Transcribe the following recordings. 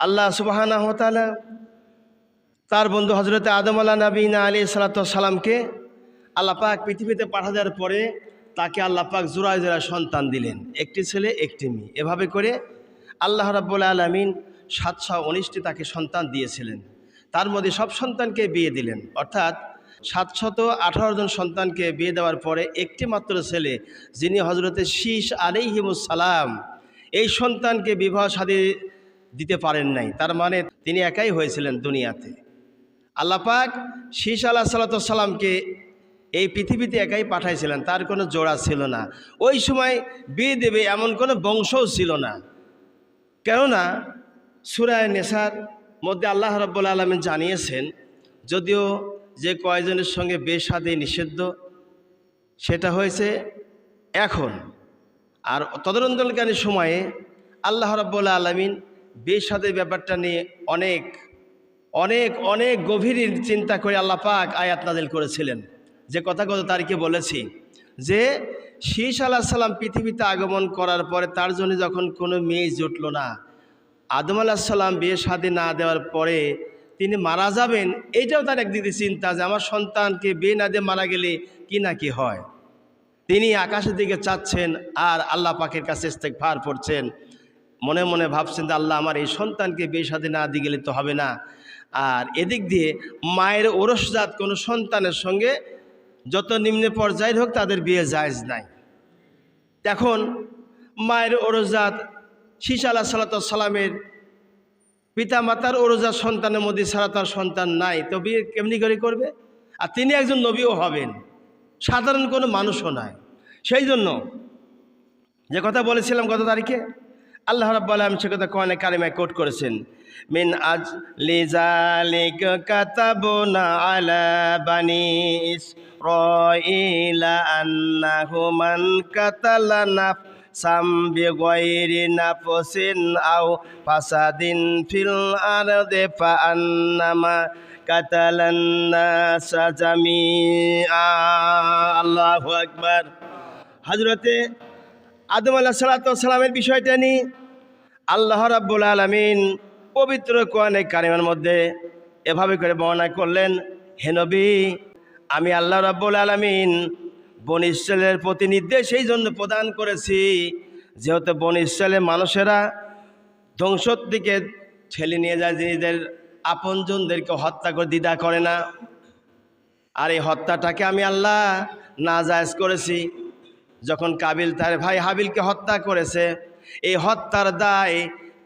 আল্লাহ সুবহানাহু ওয়া তাআলা তার বন্ধু হযরতে আদম নবীনা আলাইহিস সালাতু ওয়াস সালামকে আল্লাহ পাক পৃথিবীতে পাঠা দেওয়ার পরে তাকে আল্লাহ পাক জোড়ায় জোড়ায় সন্তান দিলেন, একটি ছেলে একটি মেয়ে। এভাবে করে আল্লাহ রাব্বুল আলামিন 719টি তাকে সন্তান দিয়েছিলেন। তার মধ্যে সব সন্তানকে বিয়ে দিলেন, অর্থাৎ 718 জন সন্তানকে বিয়ে দেওয়ার পরে একটি মাত্র ছেলে, যিনি হযরতে শীস আলাইহিমুস সালাম, এই সন্তানকে বিবাহ শাদী দিতে পারেন নাই। তার মানে তিনি একাই হয়েছিলেন দুনিয়াতে। আল্লাহ পাক শীস আলাইহিস সালামকে এই পৃথিবীতে একাই পাঠাইছিলেন, তার কোনো জোড়া ছিল না। ওই সময় বিয়ে দেবে এমন কোনো বংশও ছিল না। কেননা সূরা নিসার মধ্যে আল্লাহ রাব্বুল আলামিন জানিয়েছেন, যদিও যে কয়জনের সঙ্গে বিয়ে শাদী নিষিদ্ধ সেটা হয়েছে এখন, আর তদন্তকারী সময়ে আল্লাহ রাব্বুল আলামিন বিয়ে শাদীর ব্যাপারটা নিয়ে অনেক অনেক অনেক গভীর চিন্তা করে আল্লাহ পাক আয়াত নাযিল করেছিলেন। যে কথা গত তারিখে বলেছি যে শীস আলাইহিস সালাম পৃথিবীতে আগমন করার পরে তার জন্য যখন কোনো মেয়ে জুটল না, আদম আলাইহিস সালাম বিয়ে শাদী না দেওয়ার পরে তিনি মারা যাবেন, এইটাও তার একদিকে চিন্তা যে আমার সন্তানকে বিয়ে না দিয়ে মারা গেলে কি না কি হয়। তিনি আকাশের দিকে চাচ্ছেন আর আল্লাহ পাকের কাছে ইস্তেগফার করছেন, মনে মনে ভাবছেন যে আল্লাহ আমার এই সন্তানকে বিয়ে শাদী না দিয়ে গেলে তো হবে না। আর এদিক দিয়ে মায়ের ওরসজাত কোনো সন্তানের সঙ্গে যত নিম্ন পর্যায়ের হোক তাদের বিয়ে জায়েজ নাই। এখন মায়ের ওরসজাত শীস আলাইহিস সালামের পিতা মাতার ওরসজাত সন্তানের মধ্যে ছাড়া তার সন্তান নাই, তো বিয়ে কেমনি করে করবে? আর তিনি একজন নবীও হবেন, সাধারণ কোনো মানুষও নয়। সেই জন্য যে কথা বলেছিলাম গত তারিখে, আল্লাহ রাব্বুল আলামিন সে কথা কোরআনে কারিমায় কোট করেছেন, মিন আজলি যালিকা কাতাবনা আলা বানি ইসরাঈলা আন্নাহু মান কাতালা নাফসাম বিগাইরি নাফসিন আও ফাসাদিন ফিল আরদি ফাআন্নামা কাতালান নাসা জামিআ। আল্লাহু আকবার। হযরতে আদম আলাইহিস সালামের বিষয়টা নিয়ে আল্লাহ রাব্বুল আলামিন পবিত্র কোরআনে কারিমের মধ্যে এভাবে করে বর্ণনা করলেন, হে নবী, আমি আল্লাহ রাব্বুল আলামিন বনী ইসরাইলের প্রতি নির্দেশ এই জন্য প্রদান করেছি, যেহেতু বনী ইসরাইলের মানুষেরা ধ্বংসর দিকে ঠেলে নিয়ে যায়, নিজেদের আপনজনদেরকে হত্যা করে দ্বিধা করে না। আর এই হত্যাটাকে আমি আল্লাহ নাজায়েজ করেছি। যখন কাবিল তার ভাই হাবিলকে হত্যা করেছে, এই হত্যার দায়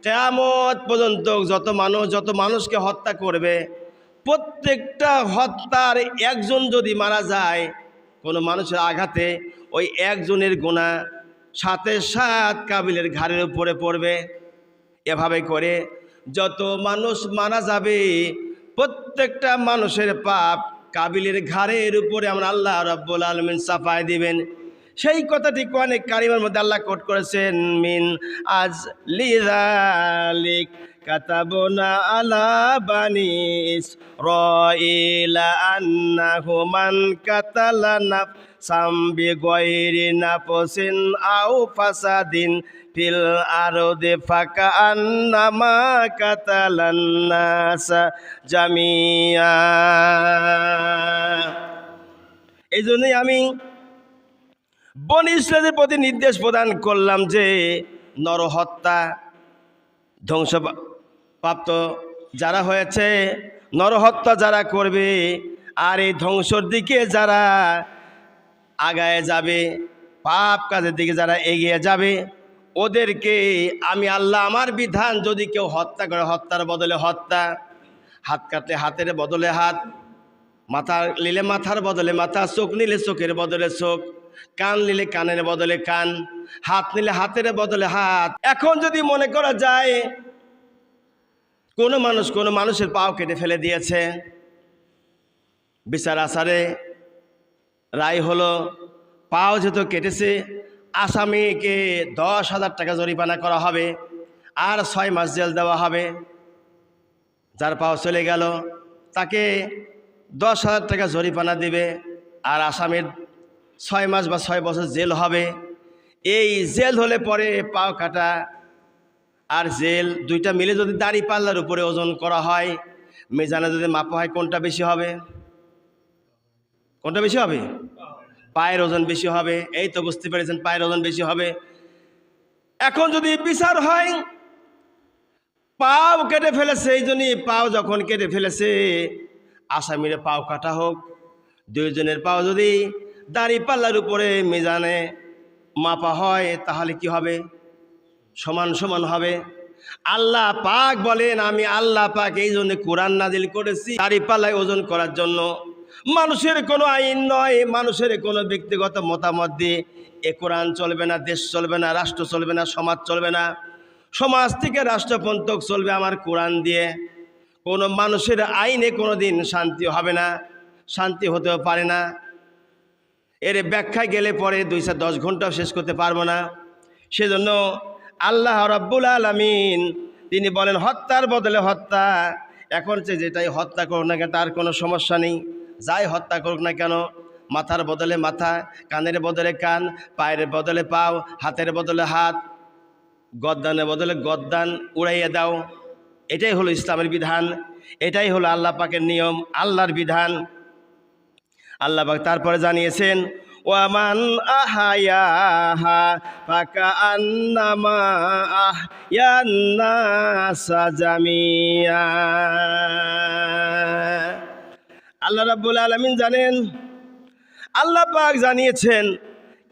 কিয়ামত পর্যন্ত যত মানুষকে হত্যা করবে, প্রত্যেকটা হত্যার একজন যদি মারা যায় কোনো মানুষের আঘাতে, ওই একজনের গুনাহ সাথে সাথ কাবিলের ঘাড়ের উপরে পড়বে। এভাবে করে যত মানুষ মারা যাবে প্রত্যেকটা মানুষের পাপ কাবিলের ঘাড়ের উপরে আমরা আল্লাহ রাব্বুল আলামিন চাপায় দিবেন। সেই কথাটি কোরআনে কারিমের মধ্যে আল্লাহ কোট করেছেন, মিন আজলি যালিক কাতাবনা আলা বানি ইসরাঈলা আন্নাহু মান কাতালা নাফসাম বিগাইরি নাফসিন আও ফাসাদিন ফিল আরদি ফাকান্নামা কাতালান নাসা জামিআ। এই জন্যই আমি বনী ইসরাইলের প্রতি নির্দেশ প্রদান করলাম যে নরহত্যা ধ্বংসপ্রাপ্ত যারা হয়েছে, নরহত্যা যারা করবে আর এই ধ্বংসর দিকে যারা আগায় যাবে, পাপ কাজের দিকে যারা এগিয়ে যাবে, ওদেরকে আমি আল্লাহ আমার বিধান, যদি কেউ হত্যা করে হত্যার বদলে হত্যা, হাত কাটলে হাতের বদলে হাত, মাথা নিলে মাথার বদলে মাথা, চোখ নিলে চোখের বদলে চোখ, কান নিলে কানের বদলে কান, হাত নিলে হাতের বদলে হাত। এখন যদি মনে করা যায় কোনো মানুষের পাও কেটে ফেলে দিয়েছে, বিচার আচারে রায় হলো পাও যেহেতু কেটেছে, আসামিকে 10,000 টাকা জরিমানা করা হবে আর 6 মাস জেল দেওয়া হবে। যার পাও চলে গেল তাকে 10,000 টাকা জরিমানা দিবে আর আসামির 6 মাস বা 6 বছর জেল হবে। এই জেল হলে পরে পাও কাটা আর জেল দুইটা মিলে যদি দাড়ি পাল্লার উপরে ওজন করা হয়, মিজানে যদি মাপা হয়, কোনটা বেশি হবে? কোনটা বেশি হবে? পায়ের ওজন বেশি হবে। এই তো বুঝতে পেরেছেন, পায়ের ওজন বেশি হবে। এখন যদি বিচার হয়, পাও কেটে ফেলেছে, এই জন্যই পাও যখন কেটে ফেলেছে আসামিরে পাও কাটা হোক। দুইজনের পাও যদি দাড়ি পাল্লার উপরে মিজানে মাপা হয় তাহলে কি হবে? সমান সমান হবে। আল্লাহ পাক বলেন, আমি আল্লাহ পাক এই জন্য কোরআন নাজিল করেছি দাড়ি পাল্লায় ওজন করার জন্য। মানুষের কোনো আইন নয়, মানুষের কোনো ব্যক্তিগত মতামত দিয়ে এ কোরআন চলবে না, দেশ চলবে না, রাষ্ট্র চলবে না, সমাজ চলবে না। সমাজ থেকে রাষ্ট্রপন্থ চলবে আমার কোরআন দিয়ে। কোনো মানুষের আইনে কোনো দিন শান্তি হবে না, শান্তি হতেও পারে না। এর ব্যাখ্যায় গেলে পরে 210 ঘন্টাও শেষ করতে পারবো না। সেজন্য আল্লাহ রাব্বুল আলামিন তিনি বলেন, হত্যার বদলে হত্যা। এখন যেটাই হত্যা করুক না কেন তার কোনো সমস্যা নেই, যাই হত্যা করুক না কেন, মাথার বদলে মাথা, কানের বদলে কান, পায়ের বদলে পাও, হাতের বদলে হাত, গদ্দানের বদলে গদ্দান উড়াইয়ে দাও। এটাই হলো ইসলামের বিধান, এটাই হলো আল্লাহ পাকের নিয়ম, আল্লাহর বিধান। আল্লাহ পাক তারপরে জানিয়েছেন, ওয়ামান আহায়াহা ফাকান্নামা আহয়ান নাসা জামিয়া। আল্লাহ রাব্বুল আলামিন জানেন, আল্লাহ পাক জানিয়েছেন,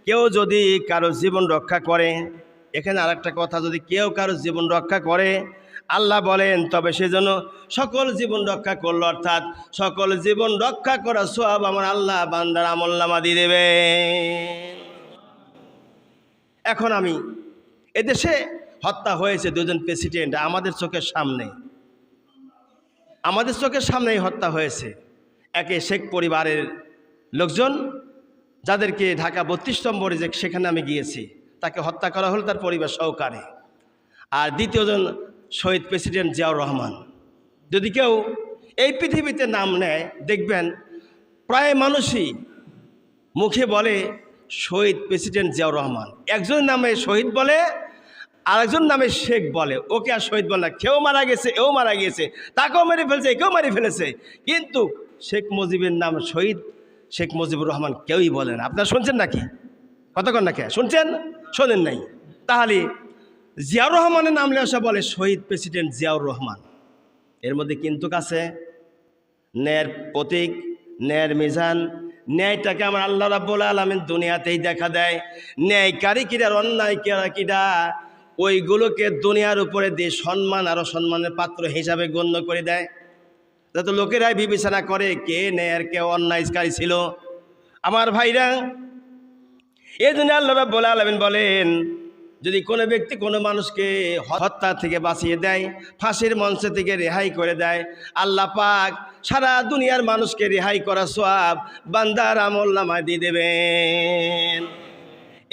কেউ যদি কারো জীবন রক্ষা করে, এখানে আরেকটা কথা, যদি কেউ কারো জীবন রক্ষা করে আল্লাহ বলেন তবে সেজন্য সকল জীবন রক্ষা করলো, অর্থাৎ সকল জীবন রক্ষা করা সওয়াব আমার আল্লাহ বান্দার আমলনামা দিয়ে দেবে। এখন আমি এদেশে হত্যা হয়েছে দুজন প্রেসিডেন্ট, আমাদের চোখের সামনেই হত্যা হয়েছে। একে শেখ পরিবারের লোকজন, যাদেরকে ঢাকা 32 নম্বরে যে সেখানে আমি গিয়েছি, তাকে হত্যা করা হলো তার পরিবার সহকারে। আর দ্বিতীয়জন শহীদ প্রেসিডেন্ট জিয়াউর রহমান। যদি কেউ এই পৃথিবীতে নাম নেয়, দেখবেন প্রায় মানুষই মুখে বলে শহীদ প্রেসিডেন্ট জিয়াউর রহমান। একজন নামে শহীদ বলে, আরেকজন নামে শেখ বলে। ওকে আর শহীদ বলে না, কেউ মারা গেছে, এও মারা গিয়েছে, তাকেও মেরে ফেলছে, একেও মেরে ফেলেছে, কিন্তু শেখ মুজিবের নাম শহীদ শেখ মুজিবুর রহমান কেউই বলে না। আপনারা শুনছেন নাকি? কতক্ষণ নাকি শুনছেন? শোনেন নাই? তাহলে জিয়াউর রহমানের নাম লেসা বলে শহীদ প্রেসিডেন্ট জিয়াউর রহমান। এর মধ্যে কিন্তু কাছে ন্যায়ের প্রতীক, ন্যায়ের মিজান, ন্যায়টাকে আমার আল্লাহ রাব্বুল আলামিন দুনিয়াতেই দেখা দেয়। ন্যায়কারী কিরা, অন্যায় কিরা, ওইগুলোকে দুনিয়ার উপরে দিয়ে সম্মান, আরও সম্মানের পাত্র হিসাবে গণ্য করে দেয়, যাতে লোকেরাই বিবেচনা করে কে ন্যায়ের কে অন্যায়কারী ছিল। আমার ভাইরা, এই জন্য আল্লাহ রাব্বুল আলামিন বলেন, যদি কোনো ব্যক্তি কোনো মানুষকে হত্যা থেকে বাঁচিয়ে দেয়, ফাঁসির মঞ্চ থেকে রেহাই করে দেয়, আল্লাহ পাক সারা দুনিয়ার মানুষকে রেহাই করা সওয়াব বান্দার আমলনামায় দিয়ে দেবেন।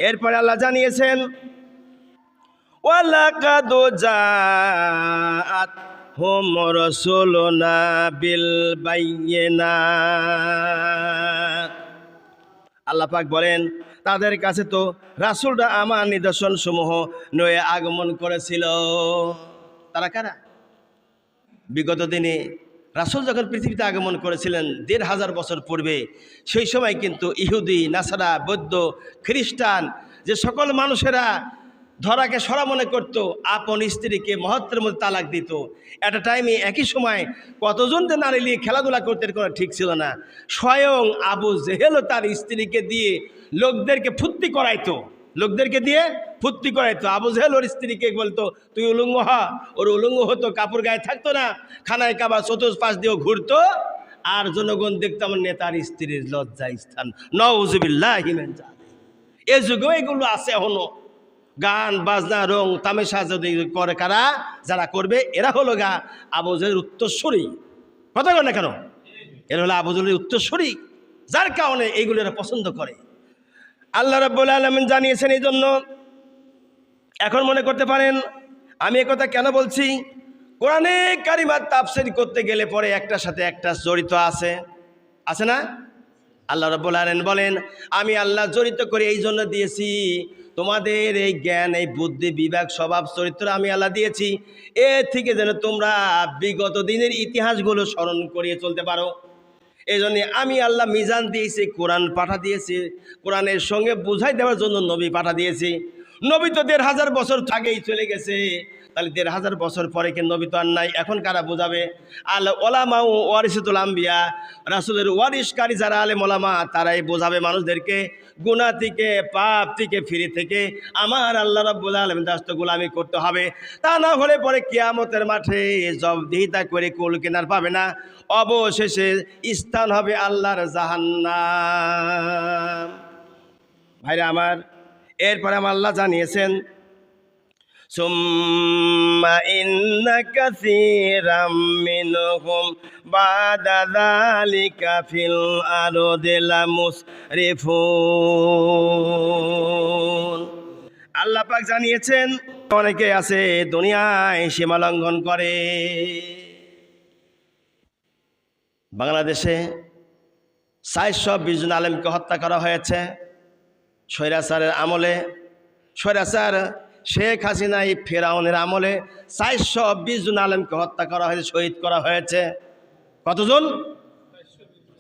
এরপরে আল্লাহ জানিয়েছেন, ওয়ালাকাদ জাআতহুম রাসূলুনা বিল বায়্যিনাত। আল্লাহ পাক বলেন, তাদের কাছে তো রাসূলরা আমার নিদর্শন সমূহ নয়ে আগমন করেছিল। তারা কারা? বিগত দিনে রাসূল যখন পৃথিবীতে আগমন করেছিলেন ১৫০০ বছর পূর্বে, সেই সময় কিন্তু ইহুদি, নাসারা, বৌদ্ধ, খ্রিস্টান যে সকল মানুষেরা ধরাকে সরা মনে করতো, আপন স্ত্রীকে মহত্বের মধ্যে তালাক দিত। একটা টাইমে একই সময় কতজন যে নারী নিয়ে খেলাধুলা করতে কোনো ঠিক ছিল না। স্বয়ং আবু জেহেলও তার স্ত্রীকে দিয়ে লোকদেরকে ফুর্তি করাইতো, আবু জেহেল ওর স্ত্রীকে বলতো তুই উলঙ্গ হ, ওর উলঙ্গ হতো, কাপড় গায়ে থাকতো না, খানায় কাবা চতুর্পাশ দিয়েও ঘুরতো, আর জনগণ দেখতাম নেতার স্ত্রীর লজ্জা স্থান। নাউযুবিল্লাহি মিন যালিক। এই যুগেও এগুলো আছে এখনো। গান বাজনা রং তামাশা যদি করে কারা, যারা করবে এরা হলো আবু জেহেলের উত্তরসূরি। কথা বলে না কেন? এরা হলো আবু জেহেলের উত্তরসূরি, যার কারণে এইগুলো এরা পছন্দ করে। আল্লাহ রাব্বুল আলামিন জানিয়েছেন। এই জন্য এখন মনে করতে পারেন আমি একথা কেন বলছি, কোরআনে কারিমার তাফসীর করতে গেলে পরে একটার সাথে একটা জড়িত আছে না? আল্লাহ রাব্বুল আলামিন বলেন, আমি আল্লাহ জড়িত করে এই জন্য দিয়েছি তোমাদের এই জ্ঞান, এই বুদ্ধি, বিবেক, স্বভাব, চরিত্র আমি আল্লাহ দিয়েছি, এ থেকে যেন তোমরা বিগত দিনের ইতিহাসগুলো স্মরণ করিয়ে চলতে পারো। এই জন্যে আমি আল্লাহ মিজান দিয়েছি, কোরআন পাঠা দিয়েছি, কোরআনের সঙ্গে বুঝাই দেওয়ার জন্য নবী পাঠা দিয়েছি। নবী তো ১৫০০ বছর আগেই চলে গেছে, তাহলে ১৫০০ বছর পরে কি নবী তো আর নাই, এখন কারা বোঝাবে? আল ওলামা ওয়ারিসাতুল আম্বিয়া, রাসূলের ওয়ারিসকারী যারা আলেম ওলামা, তারাই বোঝাবে মানুষদেরকে গুনাহ থেকে, পাপ থেকে, ফিরে থেকে আমার আল্লাহ রাব্বুল আলামিন দাস্ত গোলামি করতে হবে। তা না হলে পরে কিয়ামতের মাঠে জবাবদিহিতা করে কুল কিনার পাবে না, অবশেষে স্থান হবে আল্লাহর জাহান্নাম। ভাইরা আমার, এরপরে আমার আল্লাহ জানিয়েছেন, সুম্মা ইন্না কাসীরাম মিনহুম বাদা যালিকা ফিল আরদি লামুসরিফুন। আল্লাহ পাক জানিয়েছেন, অনেকে আছে দুনিয়ায় সীমা লঙ্ঘন করে। বাংলাদেশে ৪২০ জন আলেমকে হত্যা করা হয়েছে স্বৈরাচারের আমলে। স্বৈরাচার শেখ হাসিনা ফেরাউনের আমলে ৪২০ জন আলেমকে হত্যা করা হয়েছে, শহীদ করা হয়েছে। কতজন?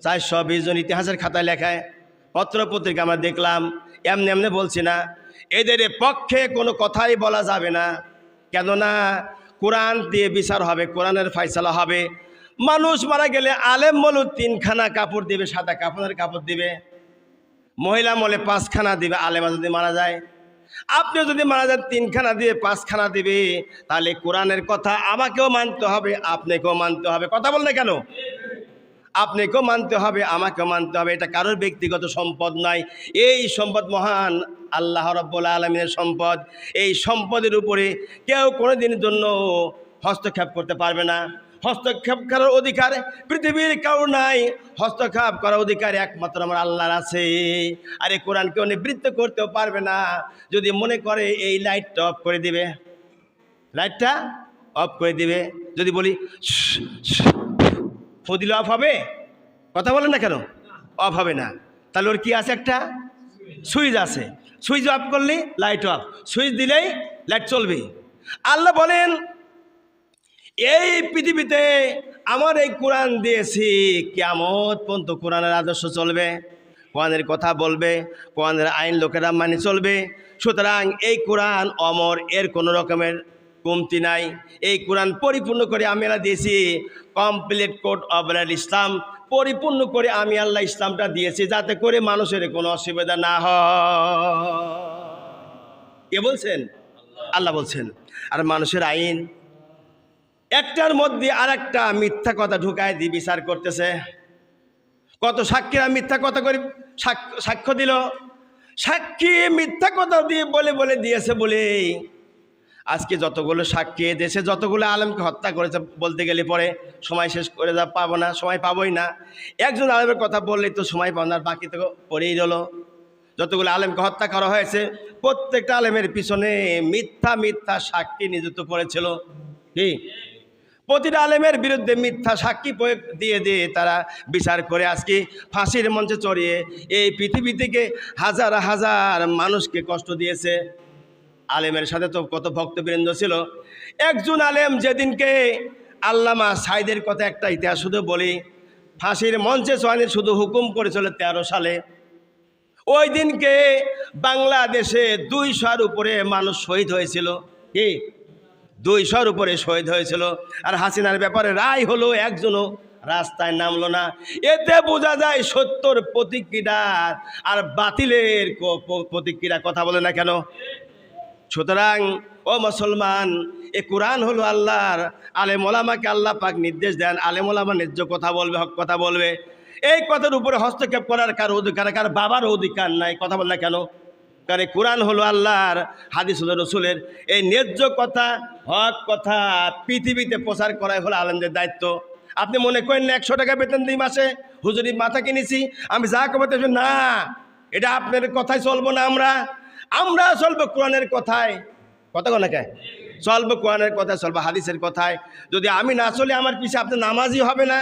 ৪২০ জন। ইতিহাসের খাতায় লেখায়, পত্র পত্রিকা আমরা দেখলাম। এমনি এমনি বলছি না, এদের পক্ষে কোনো কথাই বলা যাবে না, কেননা কোরআন দিয়ে বিচার হবে, কোরআনের ফয়সালা হবে। মানুষ মারা গেলে আলেম মৌলু ৩খানা কাপড় দিবে, সাদা কাপড়ের কাপড় দিবে, মহিলা মলে ৫খানা দিবে। আলেমা যদি মারা যায়, আপনি যদি মারা যান ৩খানা দিয়ে ৫খানা দিবে, তাহলে কোরআনের কথা আমাকেও মানতে হবে, আপনাকেও মানতে হবে। কথা বল না কেন? আপনাকেও মানতে হবে, আমাকেও মানতে হবে। এটা কারোর ব্যক্তিগত সম্পদ নয়, এই সম্পদ মহান আল্লাহ রাব্বুল আলামিনের সম্পদ। এই সম্পদের উপরে কেউ কোনোদিনের জন্য হস্তক্ষেপ করতে পারবে না। হস্তক্ষেপ করার অধিকার পৃথিবীর কারো নাই, হস্তক্ষেপ করার অধিকার একমাত্র আমার আল্লাহর আছে। আর এই কোরআন কেউ নিবৃত্ত করতেও পারবে না। যদি মনে করে এই লাইটটা অফ করে দিবে, লাইটটা অফ করে দিবে, যদি বলি ফু দিলে অফ হবে? কথা বলেন না কেন? অফ হবে না। তাহলে ওর কি আছে? একটা সুইচ আছে, সুইচ অফ করলে লাইট অফ, সুইচ দিলেই লাইট চলবে। আল্লাহ বলেন, এই পৃথিবীতে আমার এই কোরআন দিয়েছি, কিয়ামত পর্যন্ত কোরআনের আদর্শ চলবে, কোরআনের কথা বলবে, কোরআনের আইন লোকেরা মানে চলবে। সুতরাং এই কোরআন অমর, এর কোনো রকমের কমতি নাই। এই কোরআন পরিপূর্ণ করে আমি আল্লাহ দিয়েছি, কমপ্লিট কোড অফ ইসলাম, পরিপূর্ণ করে আমি আল্লাহ ইসলামটা দিয়েছি, যাতে করে মানুষের কোনো অসুবিধা না হয়। কে বলছেন? আল্লাহ বলছেন। আর মানুষের আইন একটার মধ্যে আর একটা মিথ্যা কথা ঢুকায় দিয়ে বিচার করতেছে। কত সাক্ষীরা মিথ্যা কথা করে সাক্ষ্য দিল, সাক্ষী মিথ্যা কথা দিয়ে বলে দিয়েছে বলে আজকে যতগুলো সাক্ষী দেশে যতগুলো আলেমকে হত্যা করেছে, বলতে গেলে পরে সময় শেষ করে পাবো না, সময় পাবোই না। একজন আলেমের কথা বললেই তো সময় পাবো না, বাকি তো পড়েই রইল। যতগুলো আলেমকে হত্যা করা হয়েছে, প্রত্যেকটা আলেমের পিছনে মিথ্যা মিথ্যা সাক্ষী নিযুক্ত করেছিল। কি? প্রতিটা আলেমের বিরুদ্ধে মিথ্যা সাক্ষী দিয়ে দিয়ে তারা বিচার করে আজকে ফাঁসির মঞ্চে চড়িয়ে এই পৃথিবী থেকে হাজার হাজার মানুষকে কষ্ট দিয়েছে। আলেমের সাথে তো কত ভক্তবৃন্দ ছিল। একজন আলেম যেদিনকে আল্লামা সাইদের কথা একটা ইতিহাস শুধু বলি, ফাঁসির মঞ্চে চড়ানোর শুধু হুকুম করেছিল 13 সালে। ওই দিনকে বাংলাদেশে 200-র উপরে মানুষ শহীদ হয়েছিল। কি? 200-র উপরে শহীদ হয়েছিল। আর হাসিনার ব্যাপারে রায় হলো, একজনও রাস্তায় নামলো না। এতে বোঝা যায় সত্যর প্রতিক্রিয়া আর বাতিলের প্রতিক্রিয়া। কথা বলে না কেন? সুতরাং ও মুসলমান, এ কোরআন হলো আল্লাহর। আলেম ওলামাকে আল্লাহ পাক নির্দেশ দেন, আলেম ওলামা ন্যায্য কথা বলবে, হক কথা বলবে। এই কথার উপরে হস্তক্ষেপ করার কারো অধিকার, কার বাবার অধিকার নাই। কথা বল না কেন? কারণ কোরআন হলো আল্লাহর, হাদিস হলো রসুলের। এই ন্যায্য কথা, হক কথা পৃথিবীতে প্রচার করাই হলো আলেমদের দায়িত্ব। আপনি মনে করেন না 100 টাকা বেতন দিই মাসে, হুজুরি মাথা কিনেছি, আমি যা কমাতে না, এটা আপনার কথাই চলবো না। আমরা চলবো কোরআনের কথায়। কথা কোন কে? চলবো কোরআনের কথায়, চলবো হাদিসের কথায়। যদি আমি না চলি, আমার পিছিয়ে আপনি নামাজি হবে না,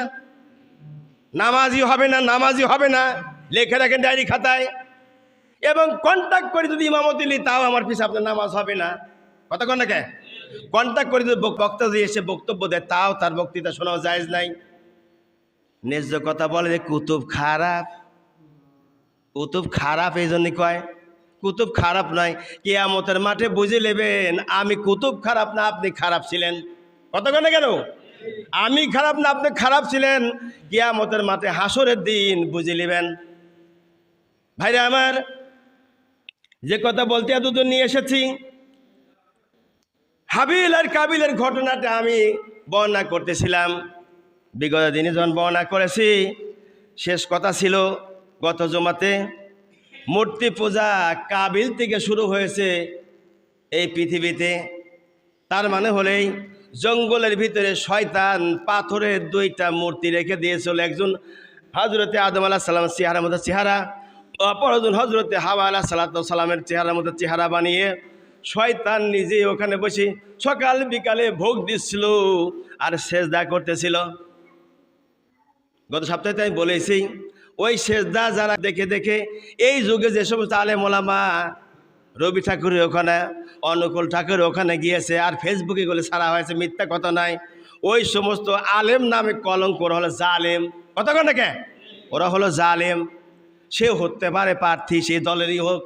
নামাজি হবে না, নামাজি হবে না। লিখে রাখেন ডায়েরি খাতায়। এবং কন্ট্যাক্ট করে যদি ইমামতি লি তাও আমার পিছনে আপনার নামাজ হবে না। কতক্ষণ না কে কন্ট্যাক্ট করে যদি বক্তা দিয়ে এসে বক্তব্য দেয় তাও তার বক্তৃতা শোনাও জায়েজ নাই। ন্যায্য কথা বলে যে কুতুব খারাপ, কুতুব খারাপ এই জন্যই কয়। কুতুব খারাপ নয়, কিয়ামতের মাঠে বুঝে নেবেন আমি কুতুব খারাপ না আপনি খারাপ ছিলেন। কতক্ষণ কেন আমি খারাপ না আপনি খারাপ ছিলেন, কিয়ামতের মাঠে হাসরের দিন বুঝে নেবেন। ভাইরা আমার, যে কথা বলতে এতদূর নিয়ে এসেছি, হাবিল আর কাবিলের ঘটনাটা আমি বর্ণনা করতেছিলাম। বিগত দিনে যখন বর্ণনা করেছি, শেষ কথা ছিল গত জমাতে, মূর্তি পূজা কাবিল থেকে শুরু হয়েছে এই পৃথিবীতে। তার মানে হলেই জঙ্গলের ভিতরে শয়তান পাথরের 2টা মূর্তি রেখে দিয়েছিল। একজন হজরতে আদম আলাইহিস সালামের চেহারার মতো চেহারা, অপরজন হজরতে হাওয়া আলাইহিস সালামের চেহারার মতো চেহারা বানিয়ে শয়তান নিজে ওখানে বসে সকাল বিকালে ভোগ দিচ্ছিল আর সেজদা করতেছিল। গত সপ্তাহে আমি বলেছি, ওই সেজদা যারা দেখে দেখে এই যুগে যে সমস্ত আলেম ওলামা, রবি ঠাকুরের ওখানে, অনুকূল ঠাকুর ওখানে গিয়েছে আর ফেসবুকে গুলো ছাড়া হয়েছে, মিথ্যা কথা নাই। ওই সমস্ত আলেম নামে কলঙ্ক, ওরা হলো জালেম। কতক্ষণ নাকি ওরা হলো জালেম। সে হতে পারে প্রার্থী, সেই দলেরই হোক,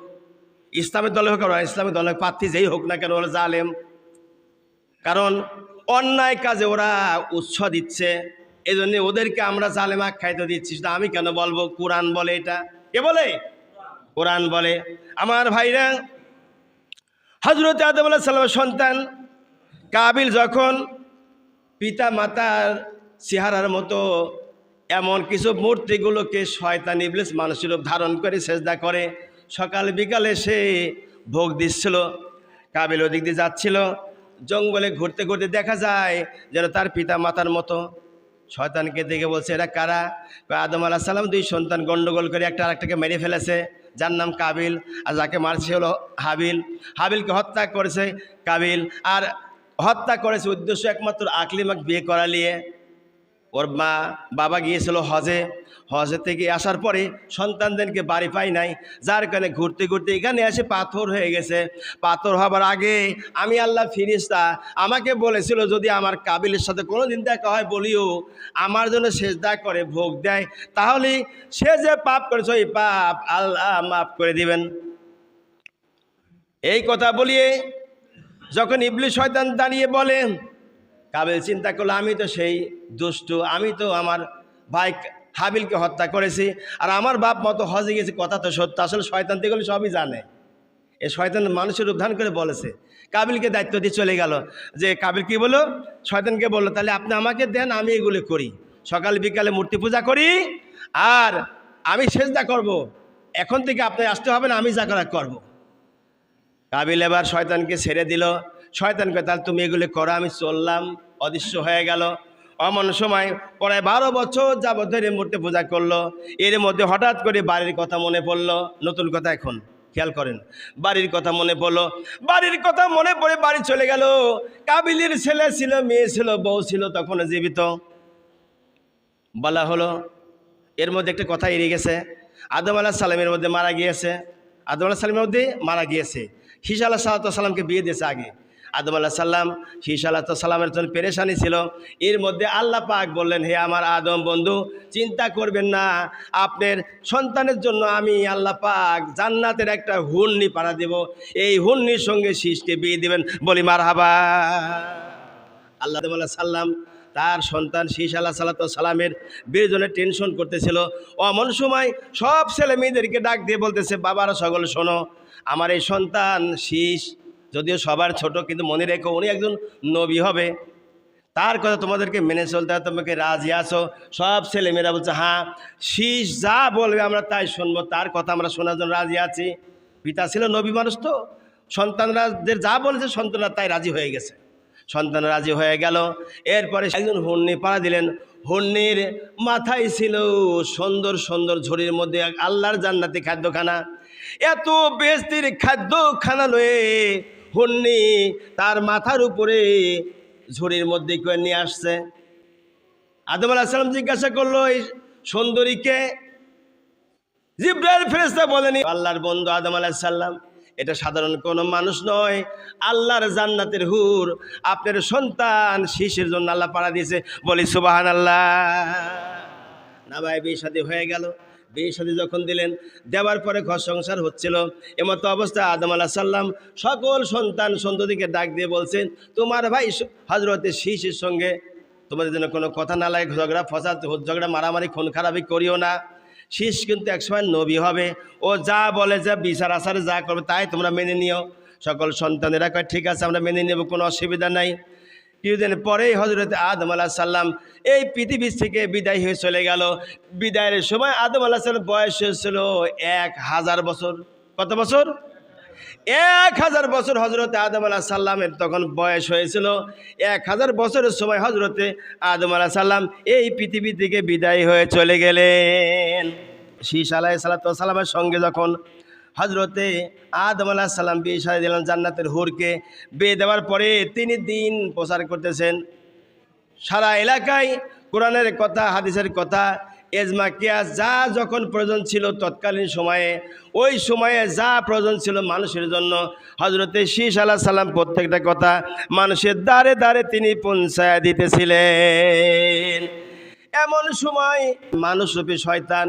ইসলামের দলে হোক, আর ইসলামের দলের প্রার্থী যেই হোক না কেন, ওরা জালেম। কারণ অন্যায় কাজে ওরা উৎস দিচ্ছে, এই জন্য ওদেরকে আমরা জালেম আখ্যায়িত দিচ্ছি। সেটা আমি কেন বলবো, কোরআন বলে। এটা কে বলে? কোরআন বলে। আমার ভাইরা, হযরত আদম আলাইহিস সালামের সন্তান কাবিল যখন পিতা মাতার চেহারার মতো এমন কিছু মূর্তিগুলোকে শয়তান ইবলিস মানুষের রূপ ধারণ করে সেজদা করে, সকাল বিকালে সে ভোগ দিচ্ছিল। কাবিল ওদিক দিয়ে যাচ্ছিল, জঙ্গলে ঘুরতে ঘুরতে দেখা যায় যেন তার পিতা মাতার মতো। শয়তানকে দেখে বলছে, এরা কারা? আদম আলাইহিস সালাম 2 সন্তান গন্ডগোল করে একটা আরেকটাকে মেরে ফেলেছে, যার নাম কাবিল, আর যাকে মারছে হলো হাবিল। হাবিলকে হত্যা করেছে কাবিল, আর হত্যা করেছে উদ্দেশ্য একমাত্র আকলিমাকে বিয়ে করালিয়ে। ওর বাবা গিয়েছিল হজে, হজে থেকে আসার পরে সন্তানদেরকে বাড়ি পাই নাই, যার কারণে ঘুরতে ঘুরতে এখানে এসে পাথর হয়ে গেছে। পাথর হবার আগে আমি আল্লাহ ফিরিস্তা আমাকে বলেছিল, যদি আমার কাবিলের সাথে কোনোদিন দেখা হয় বলিও আমার জন্য সেজদা করে ভোগ দেয়, তাহলে সে যে পাপ করেছে ওই পাপ আল্লাহ মাফ করে দিবেন। এই কথা বলিয়ে যখন ইবলিস শয়তান দাঁড়িয়ে বলে, কাবিল চিন্তা করলো, আমি তো সেই দুষ্ট, আমি তো আমার ভাই হাবিলকে হত্যা করেছি, আর আমার বাপ মতো হজে গেছে, কথা তো সত্য। আসলে শয়তান থেকে সবই জানে। এই শয়তান মানুষের রূপ ধারণ করে বলেছে। কাবিলকে দায়িত্ব দিয়ে চলে গেল। যে কাবিল কি বললো, শয়তানকে বললো, তাহলে আপনি আমাকে দেন, আমি এগুলো করি, সকাল বিকালে মূর্তি পূজা করি আর আমি সেজদা করব, এখন থেকে আপনি আসতে হবে না, আমি যা করা করবো। কাবিল এবার শয়তানকে ছেড়ে দিল। শয়তানকে, তাহলে তুমি এগুলো করো, আমি চললাম। অদৃশ্য হয়ে গেল। অমন সময় প্রায় 12 বছর যাবত ধরে মূর্তি পূজা করলো। এর মধ্যে হঠাৎ করে বাড়ির কথা মনে পড়লো। নতুন কথা, এখন খেয়াল করেন, বাড়ির কথা মনে পড়লো। বাড়ির কথা মনে পড়ে বাড়ি চলে গেল। কাবিলের ছেলে ছিল, মেয়ে ছিল, বউ ছিল তখন জীবিত। বলা হলো, এর মধ্যে একটা কথা এড়িয়ে গেছে, আদম আলাইহিস সালামের মধ্যে মারা গিয়েছে। আদম আলাইহিস সালামের মধ্যে মারা গিয়েছে। শীস আলাইহিস সালামকে বিয়ে দিয়েছে আগে। আদম আলাইহিস সালাম, শীস আলাইহিস সালামের জন্য পেরেশানি ছিল। এর মধ্যে আল্লাহ পাক বললেন, হে আমার আদম বন্ধু, চিন্তা করবেন না, আপনার সন্তানের জন্য আমি আল্লাহ পাক জান্নাতের একটা হুন্নি পাড়া দেব, এই হুন্নির সঙ্গে শীসকে বিয়ে দিবেন। বলি মারহাবা। আল্লাহ আদম আলাইহিস সালাম তার সন্তান শীস আলাইহিস সালামের বিয়ের জন্য টেনশন করতেছিল। অমন সময় সব ছেলে মেয়েদেরকে ডাক দিয়ে বলতেছে, বাবারা সকল শোনো, আমার এই সন্তান শীস, যদিও সবার ছোট, কিন্তু মনে রেখো উনি একজন নবী হবে, তার কথা তোমাদেরকে মেনে চলতে হবে, তোমাকে রাজি আছো? সব ছেলেমেয়েরা বলছে, হ্যাঁ, শীস যা বলবে আমরা তাই শুনবো, তার কথা আমরা শোনার জন্য রাজি আছি। পিতা ছিল নবী মানুষ, তো সন্তানরাদের যা বলেছে সন্তানরা তাই রাজি হয়ে গেছে। সন্তান রাজি হয়ে গেল। এরপরে একজন হুন্নি পাড়া দিলেন। হুন্নির মাথায় ছিল সুন্দর সুন্দর ঝুড়ির মধ্যে আল্লাহর জান্নাতি খাদ্যখানা। এত বেস্তির খাদ্যখানা লয়ে হুন্নি তার মাথার উপরে ঝুড়ির মধ্যে করে নিয়ে আসছে। আদম আলাইহিস সালাম জিজ্ঞাসা করলো এই সুন্দরীকে, জিবরাইল ফেরেশতা বলেনি আল্লাহর বন্ধু আদম আলাইহিস সালাম এটা সাধারণ কোনো মানুষ নয়, আল্লাহর জান্নাতের হুর, আপনার সন্তান শীষের জন্য আল্লাহ পাড়া দিয়েছে। বলি সুবহানাল্লাহ। না ভাই, বিয়ে শাদী হয়ে গেল। বিয়ে শাদী যখন দিলেন, দেওয়ার পরে ঘর সংসার হচ্ছিল, এমতো অবস্থায় আদম আলাইহিস সালাম সকল সন্তান সন্ততিকে ডাক দিয়ে বলছেন, তোমার ভাই হযরতে শীষের সঙ্গে তোমাদের জন্য কোনো কথা না লাগে, ঝগড়া ফসাদ, ঝগড়া মারামারি খুন খারাপি করিও না। শীষ কিন্তু একসময় নবী হবে, ও যা বলে, যা বিচার আচারে যা করবে তাই তোমরা মেনে নিও। সকল সন্তানেরা কয় ঠিক আছে, আমরা মেনে নেব, কোনো অসুবিধা নাই। কিছুদিন পরেই হযরত আদম আলাইহিস সালাম এই পৃথিবী থেকে বিদায় হয়ে চলে গেল। বিদায়ের সময় আদম আলাইহিস সালাম বয়স হয়েছিল 1000 বছর। কত বছর? 1000 বছর হযরত আদম আলাইহিস সালামের তখন বয়স হয়েছিল। 1000 বছরের সময় হযরতে আদম আলাইহিস সালাম এই পৃথিবী থেকে বিদায় হয়ে চলে গেলেন। শীষ আলাইহিস সালামের সঙ্গে যখন হযরতে আদম আলাইহিস সালাম বিয়ে শাদী দিলেন জান্নাতের হুরকে, বিয়ে দেওয়ার পরে তিনি দিন প্রচার করতেছেন সারা এলাকায়, কোরআনের কথা, হাদিসের কথা, এজমা কিয়াস যা যখন প্রয়োজন ছিল তৎকালীন সময়ে, ওই সময়ে যা প্রয়োজন ছিল মানুষের জন্য, হযরতে শীষ আলাইহিস সালাম প্রত্যেকটা কথা মানুষের দ্বারে দ্বারে তিনি পৌঁছায় দিতেছিলেন। এমন সময় মানুষরূপী শয়তান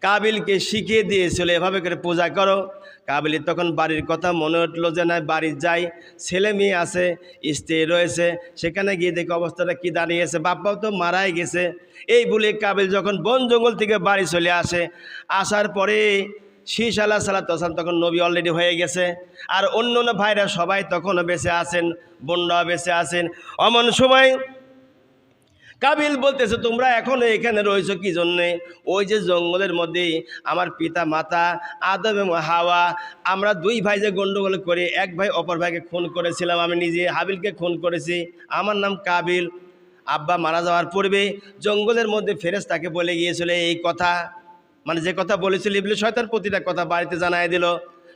কাবিলকে শিখিয়ে দিয়েছিল এভাবে করে পূজা করো। কাবিলের তখন বাড়ির কথা মনে উঠলো যে না, বাড়ির যাই, ছেলে মেয়ে আছে, স্ত্রী রয়েছে, সেখানে গিয়ে দেখে অবস্থাটা কি দাঁড়িয়েছে, বাপ্পাও তো মারাই গেছে। এই বলে কাবিল যখন বন জঙ্গল থেকে বাড়ি চলে আসে, আসার পরে শীষ আলাইহিস সালাম তখন নবী অলরেডি হয়ে গেছে, আর অন্য অন্য ভাইরা সবাই তখনও বেঁচে আছেন, বোনরাও বেঁচে আছেন। এমন সময় কাবিল বলতেছে, তোমরা এখনো এখানে রয়েছো কি জন্যে? ওই যে জঙ্গলের মধ্যে আমার পিতা মাতা আদম এবং হাওয়া, আমরা দুই ভাই যে গন্ডগোল করে এক ভাই অপর ভাইকে খুন করেছিলাম, আমি নিজে হাবিলকে খুন করেছি, আমার নাম কাবিল। আব্বা মারা যাওয়ার পূর্বে জঙ্গলের মধ্যে ফেরেশতাকে বলে গিয়েছিল এই কথা, মানে যে কথা বলেছিল ইবলিস শয়তান প্রতিটা কথা বাড়িতে জানাই দিল।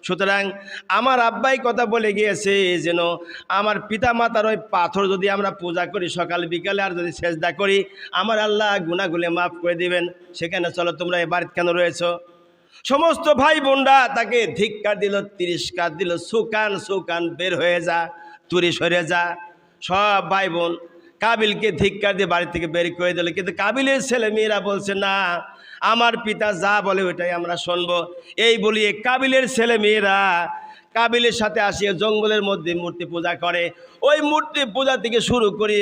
সুতরাং আমার আব্বাই কথা বলে গিয়েছে যেন আমার পিতা মাতার ওই পাথর যদি আমরা পূজা করি সকাল বিকালে, আর যদি সেজদা করি, আমার আল্লাহ গুনাহগুলো মাফ করে দিবেন। সেখানে চলো, তোমরা এ বাড়িতে কেন রয়েছো? সমস্ত ভাই বোনরা তাকে ধিক্কার দিল, তিরস্কার দিল, সুকান সুকান বের হয়ে যা, তুরি সরে যা। সব ভাই বোন কাবিলকে ধিক্কার দিয়ে বাড়ি থেকে বের করে দিল। কিন্তু কাবিলের ছেলে মেয়েরা বলছে না, আমার পিতা যা বলে ওইটাই আমরা শুনবো। এই বলিয়ে কাবিলের ছেলে মেয়েরা কাবিলের সাথে আসিয়ে জঙ্গলের মধ্যে মূর্তি পূজা করে। ওই মূর্তি পূজা থেকে শুরু করে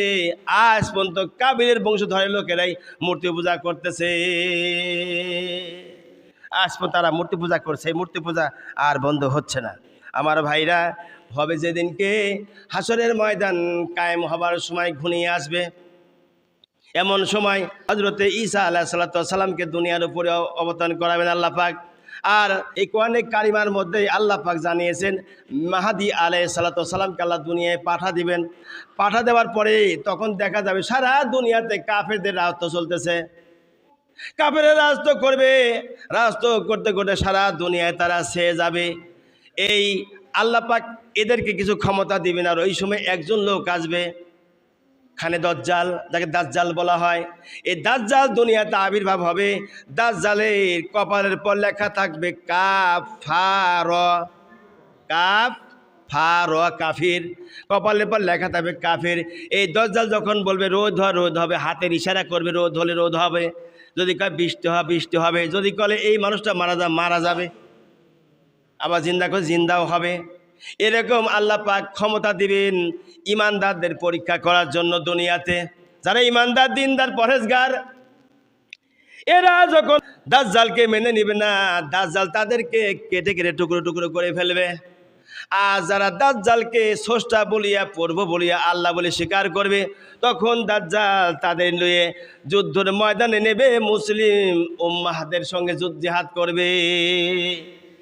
আজ পর্যন্ত কাবিলের বংশধরের লোকেরাই মূর্তি পূজা করতেছে। আজ পর্যন্ত তারা মূর্তি পূজা করছে, এই মূর্তি পূজা আর বন্ধ হচ্ছে না। আমার ভাইরা, হবে যেদিনকে হাসরের ময়দান কায়েম হবার সময় ঘনিয়ে আসবে, এমন সময় হযরতে ঈসা আলাইহিস সালামকে দুনিয়ার উপরে অবতরণ করাবেন আল্লাহ পাক। আর এই কোরআনে কারিমার মধ্যে আল্লাহ পাক জানিয়েছেন মাহাদি আলাইহিস সালামকে আল্লাহ দুনিয়ায় পাঠা দিবেন। পাঠা দেওয়ার পরে তখন দেখা যাবে সারা দুনিয়াতে কাফেরদের রাজত্ব চলতেছে। কাফেরের রাজত্ব করবে, রাজত্ব করতে করতে সারা দুনিয়ায় তারা ছেয়ে যাবে। এই আল্লাহ পাক এদেরকে কিছু ক্ষমতা দিবেন। আর ওই সময় একজন লোক আসবে, খানে দাজ্জাল, যাকে দাজ্জাল বলা হয়। এই দাজ্জাল দুনিয়াতে আবির্ভাব হবে। দাজ্জালের কপালের পর লেখা থাকবে কাফার, কাফার, কাফির। কপালের পর লেখা থাকবে কাফির। এই দাজ্জাল যখন বলবে রোদ হয়, রোদ হবে, হাতের ইশারা করবে, রোদ হলে রোদ হবে। যদি কয় বৃষ্টি হয়, বৃষ্টি হবে। যদি বলে এই মানুষটা মারা যাবে, আবার জিন্দা করে জিন্দাও হবে। এরকম আল্লাহ পাক ক্ষমতা দিবেন ইমানদারদের পরীক্ষা করার জন্য দুনিয়াতে। যারা ইমানদার, দিনদার, পরহেজগার, এরা যখন দাজ্জালকে মেনে নিবে না, দাজ্জাল তাদেরকে কেটে কেটে টুকরো টুকরো করে ফেলবে। আর যারা দাজ্জালকে স্রষ্টা বলিয়া, প্রভু বলিয়া, আল্লাহ বলে স্বীকার করবে, তখন দাজ্জাল তাদের নিয়ে যুদ্ধের ময়দানে নেবে, মুসলিম উম্মাহদের সঙ্গে জিহাদ করবে।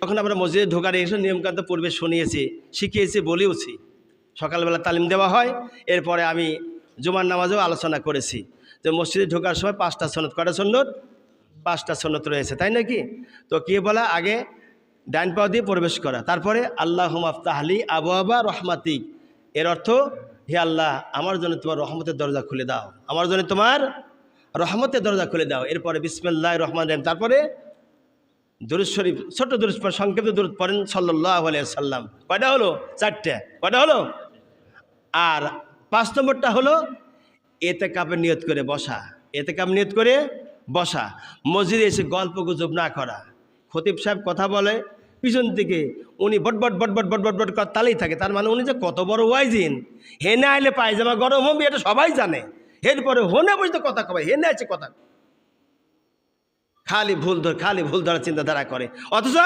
তখন আমরা মসজিদে ঢোকার এইসব নিয়মকান্ত পূর্বে শুনিয়েছি, শিখিয়েছি, বলিওছি। সকালবেলা তালিম দেওয়া হয়। এরপরে আমি জুমার নামাজেও আলোচনা করেছি যে মসজিদে ঢোকার সময় 5টা সুন্নত। কয়টা সুন্নত? 5টা সুন্নত রয়েছে, তাই নাকি? তো কি বলা? আগে ডাইন পাও দিয়ে প্রবেশ করা, তারপরে আল্লাহুম্মা আফতাহলি আবওয়াবা রহমাতিক। এর অর্থ, হে আল্লাহ, আমার জন্য তোমার রহমতের দরজা খুলে দাও, আমার জন্য তোমার রহমতের দরজা খুলে দাও। এরপরে বিসমিল্লাহির রহমানির রহিম, তারপরে দুরূদ শরীফ, ছোট দুরূদ পড়েন, সংক্ষিপ্ত দুরূদ পড়েন সাল্লাল্লাহু আলাইহি সাল্লাম। কয়টা হলো? 4টে। কয়টা হলো? আর 5 নম্বরটা হলো ইতিকাফের নিয়ত করে বসা। ইতিকাফ নিয়ত করে বসা, মসজিদে এসে গল্প গুজব না করা। খতিব সাহেব কথা বলে পিছন থেকে, উনি বটবট বটবট বটবট বট তালেই থাকে, তার মানে উনি যে কত বড় ওয়াইজিন। হেনে আইলে পায়জামা গরম হবে এটা সবাই জানে, এরপরে হনে বুঝতে কথা কবে, হেনে আছে কথা, খালি ভুল ধরার চিন্তাধারা করে। অথচ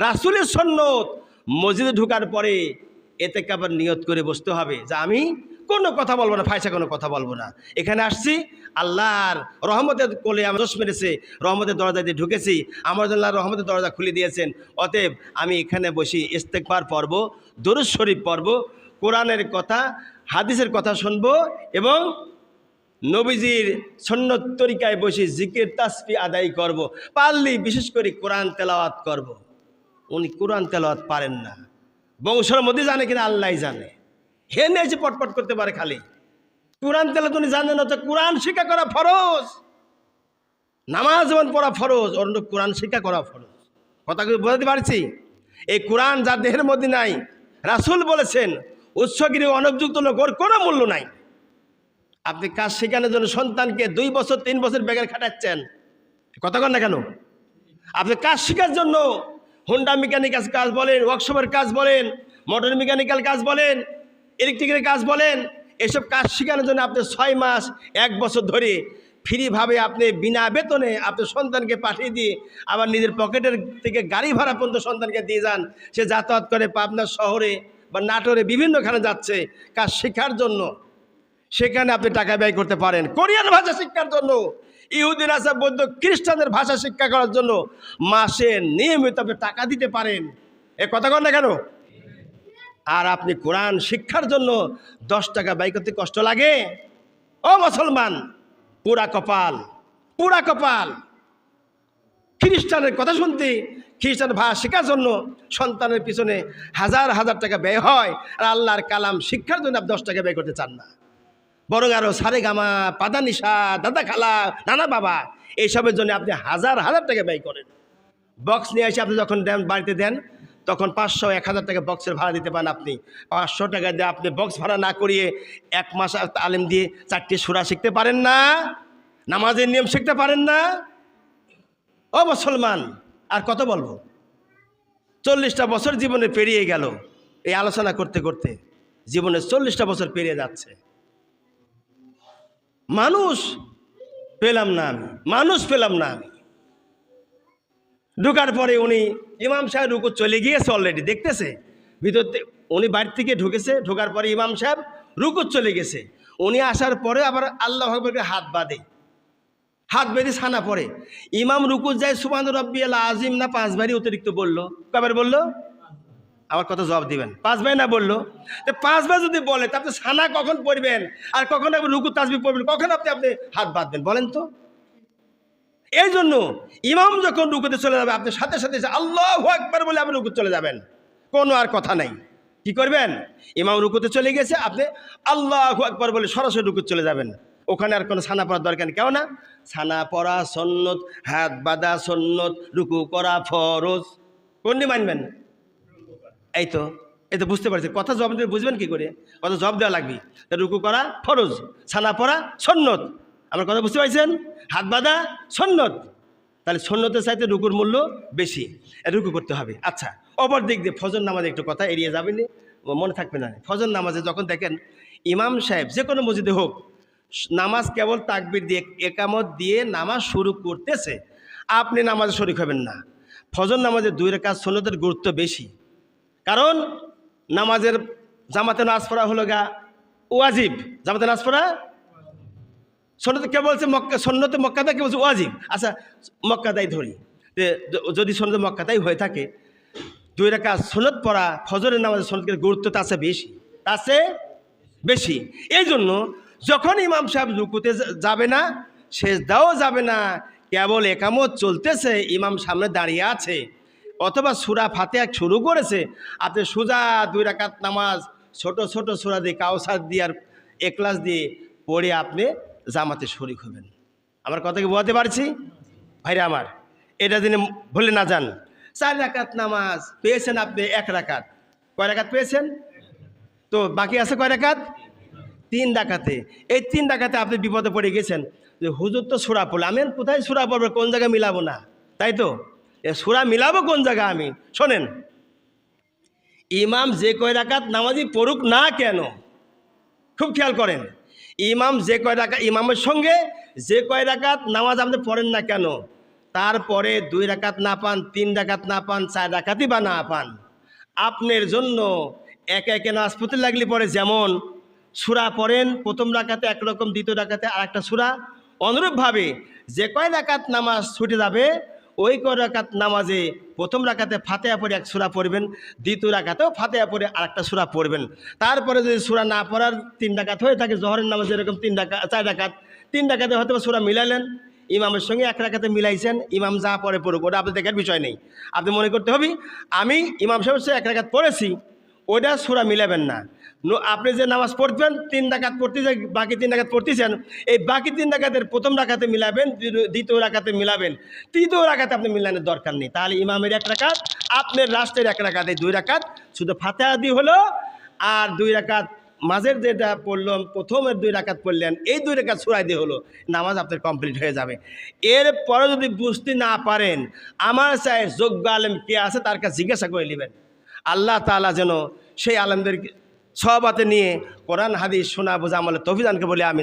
রাসূলের সুন্নত মসজিদে ঢোকার পরে ইতিকাফের নিয়ত করে বসতে হবে যে আমি কোনো কথা বলবো না, ফায়সা কোনো কথা বলবো না। এখানে আসছি আল্লাহর রহমতের কোলে, আমার দোষ মেরেছে, রহমতের দরজা দিয়ে ঢুকেছি, আমার জন্য আল্লাহর রহমতের দরজা খুলে দিয়েছেন। অতএব আমি এখানে বসি ইস্তেগফার পড়ব, দরুদ শরীফ পড়ব, কোরআনের কথা হাদিসের কথা শুনবো এবং নবীজির সুন্নত তরিকায় বসে জিকির তাসবিহ আদায় করব। পারলেই বিশেষ করে কোরআন তেলাওয়াত করব। উনি কোরআন তেলাওয়াত পারেন না, বংশের মধ্যে জানে কিনা আল্লাহই জানে, হেনে এসে পটপট করতে পারে খালি। কোরআন তেলাওয়াত উনি জানেন না, তো কোরআন শিক্ষা করা ফরজ, নামাজ যেমন পড়া ফরজ, অন্য কোরআন শিক্ষা করা ফরজ। কথাগুলো বোঝাতে পারছি? এই কোরআন যার দেহের মধ্যে নাই, রাসূল বলেছেন উৎসগিরি অনুপযুক্ত লোক ওর কোনো মূল্য নাই। আপনি কাজ শেখানোর জন্য সন্তানকে 2 বছর 3 বছর বেকার খাটাচ্ছেন, কথা কন না কেন? আপনি কাজ শেখার জন্য হোন্ডা মেকানিক্যাল কাজ বলেন, ওয়ার্কশপের কাজ বলেন, মোটর মেকানিক্যাল কাজ বলেন, ইলেকট্রিকের কাজ বলেন, এসব কাজ শেখানোর জন্য আপনি 6 মাস 1 বছর ধরে ফ্রিভাবে আপনি বিনা বেতনে আপনি সন্তানকে পাঠিয়ে দিয়ে আবার নিজের পকেটের থেকে গাড়ি ভাড়া পর্যন্ত সন্তানকে দিয়ে যান। সে যাতায়াত করে পাবনা শহরে বা নাটোরে বিভিন্নখানে যাচ্ছে কাজ শেখার জন্য, সেখানে আপনি টাকা ব্যয় করতে পারেন। কোরিয়ান ভাষা শিক্ষার জন্য, ইহুদি নাসারা বৌদ্ধ খ্রিস্টানদের ভাষা শিক্ষা করার জন্য মাসে নিয়মিত আপনি টাকা দিতে পারেন। এ কথা কন না কেন? আর আপনি কোরআন শিক্ষার জন্য 10 টাকা ব্যয় করতে কষ্ট লাগে? ও মুসলমান, পুরা কপাল, পুরা কপাল। খ্রিস্টানের কথা শুনতে, খ্রিস্টান ভাষা শেখার জন্য সন্তানের পিছনে হাজার হাজার টাকা ব্যয় হয়, আর আল্লাহর কালাম শিক্ষার জন্য আপনি 10 টাকা ব্যয় করতে চান না। বরং আরো সারে গামা, পাদা নিশা, দাদা খালা, নানা বাবা, এইসবের জন্য আপনি হাজার হাজার টাকা ব্যয় করেন। বক্স নিয়ে এসে আপনি যখন দেন, বাড়িতে দেন, তখন 500 1000 টাকা বক্সের ভাড়া দিতে পারেন। আপনি 500 টাকা দিয়ে আপনি বক্স ভাড়া না করিয়ে 1 মাস তালিম দিয়ে 4টি সূরা শিখতে পারেন না, নামাজের নিয়ম শিখতে পারেন না? ও মুসলমান, আর কত বলবো? 40টা বছর জীবনে পেরিয়ে গেল, এই আলোচনা করতে করতে জীবনে 40টা বছর পেরিয়ে যাচ্ছে। মানুষ পেলাম না আমি। ঢুকার পরে উনি ইমাম সাহেব রুকু চলে গিয়েছে, অলরেডি দেখতেছে ভিতর থেকে, উনি বাড়ি থেকে ঢুকেছে, ঢোকার পরে ইমাম সাহেব রুকু চলে গেছে। উনি আসার পরে আবার আল্লাহু আকবার হাত বেঁধে ছানা পড়ে। ইমাম রুকু যায় সুবহান রাব্বিয়াল আযীম না 5 বারই অতিরিক্ত বললো? কয়বার বললো? আমার কথা জবাব দিবেন। 5 বার না বললো? তো 5 বার যদি বলে তা আপনি ছানা কখন পড়বেন, আর কখন আপনি রুকু তাসবিহ পড়বেন, কখন আপনি হাত বাঁধবেন বলেন তো? এই জন্য ইমাম যখন রুকুতে চলে যাবে, আপনি সাথে সাথে আল্লাহু আকবার বলে আপনি রুকুতে চলে যাবেন, কোনো আর কথা নাই। কি করবেন? ইমাম রুকুতে চলে গেছে, আপনি আল্লাহু আকবার বলে সরাসরি রুকুতে চলে যাবেন। ওখানে আর কোনো ছানা পড়ার দরকার নেই। কেন না? ছানা পড়া সুন্নত, হাত বাঁধা সুন্নত, রুকু করা ফরজ। কোনটি মানবেন? এই তো বুঝতে পারছি। কথা জবাব দিয়ে বুঝবেন কি করে? কথা জবাব দেওয়া লাগবে। রুকু করা ফরজ, ছানা পড়া সুন্নত। আমার কথা বুঝতে পারছেন? হাত বাঁধা সুন্নত। তাহলে সুন্নতের চাইতে রুকুর মূল্য বেশি, রুকু করতে হবে। আচ্ছা, অপর দিক দিয়ে ফজর নামাজে একটু কথা এড়িয়ে যাবেন, মনে থাকবে না। ফজর নামাজে যখন দেখেন ইমাম সাহেব যে কোনো মসজিদে হোক, নামাজ কেবল তাকবীর দিয়ে একামত দিয়ে নামাজ শুরু করতেছে, আপনি নামাজে শরীক হবেন না। ফজর নামাজে 2 রাকাত সুন্নতের গুরুত্ব বেশি, কারণ নামাজের জামাতে নামাজ পড়া হলো ওয়াজিব। জামাতে নামাজ পড়া সুন্নত কে বলছে? মক্কা। সুন্নতে মক্কাদাই কে বলছে? ওয়াজিব। আচ্ছা, মক্কাদাই ধরি, যদি সুন্নতে মক্কাদাই হয়ে থাকে, 2 রাকাত সুন্নত পড়া ফজরের নামাজের সুন্নতের গুরুত্ব তাছে বেশি। এই জন্য যখন ইমাম সাহেব রুকুতে যাবে না, সেজদাও যাবে না, কেবল একামত চলতেছে, ইমাম সামনে দাঁড়িয়ে আছে, অথবা সূরা ফাতিহা শুরু করেছে, আপনি সোজা 2 রাকাত নামাজ ছোট ছোট সূরা দিয়ে, কাউসার দিয়ে আর ইখলাস দিয়ে পড়ে আপনি জামাতে শরীক হবেন। আমার কথা কি বোঝাতে পারছি ভাইরা আমার? এটা দিনে ভুলে না যান। 4 রাকাত নামাজ পেয়েছেন আপনি 1 রাকাত, কয় রাকাত পেয়েছেন? তো বাকি আছে কয় রাকাত? 3 রাকাতে। এই 3 রাকাতে আপনি বিপদে পড়ে গেছেন যে হুজুর তো সূরা পড়ল, আমি কোথায় সূরা পড়বো, কোন জায়গায় মিলাবো না, তাই তো? এ সূরা মিলাবো কোন জায়গায় আমি? শোনেন, ইমাম যে কয় রাকাত নামাজি পড়ুক না কেন, খুব খেয়াল করেন, ইমাম যে কয় রাকাত, ইমামের সঙ্গে যে কয় রাকাত নামাজ আপনি পড়েন না কেন, তারপরে 2 রাকাত না পান, 3 রাকাত না পান, 4 রাকাতই বা না পান, আপনার জন্য একে একে নামাজ পড়তে লাগলে পরে যেমন সূরা পড়েন প্রথম রাকাতে একরকম, দ্বিতীয় রাকাতে আরেকটা সূরা, অনুরূপভাবে যে কয় রাকাত নামাজ ছুটে যাবে ওই কয় রাকাত নামাজে প্রথম রাকাতে ফাতিহা পড়ে 1 সূরা পড়বেন, দ্বিতীয় রাকাতেও ফাতিহা পড়ে আরেকটা সূরা পড়বেন। তারপরে যদি সূরা না পড়ার 3 রাকাত হয়ে থাকে, জোহরের নামাজ এরকম 3 রাকাত 4 রাকাত, 3 রাকাতে হয়তো সূরা মিলালেন, ইমামের সঙ্গে 1 রাকাতে মিলাইছেন, ইমাম যা পড়ে পড়ুক, ওটা আপনি দেখার বিষয় নেই। আপনি মনে করতে হবে আমি ইমাম সাহেবের সঙ্গে 1 রাকাত পড়েছি, ওটা সূরা মিলাবেন না। আপনি যে নামাজ পড়বেন 3 রাকাত পড়তে যে বাকি 3 রাকাত পড়তেছেন, এই বাকি 3 রাকাতের প্রথম রাকাতে মিলাবেন, দ্বিতীয় রাকাতে মিলাবেন, তৃতীয় রাকাতে আপনি মিলানোর দরকার নেই। তাহলে ইমামের 1 রাকাত, আপনার রাষ্ট্রের 1 রাকাতে 2 রাকাত, শুধু ফাতিহা দিয়ে হলো, আর 2 রাকাত মাঝের যেটা পড়লাম প্রথমের 2 রাকাত পড়লেন, এই 2 রাকাত সূরা দিয়ে হলো, নামাজ আপনার কমপ্লিট হয়ে যাবে। এরপরে যদি বুঝতে না পারেন, আমার চাই যোগ্য আলেম কে আছে তার কাছে জিজ্ঞাসা করে নেবেন। আল্লাহ তাআলা যেন সেই আলেমদেরকে সহবতে নিয়ে কোরআন হাদিস শোনা বোঝা আমলে তৌফিক দানকে বলে আমি।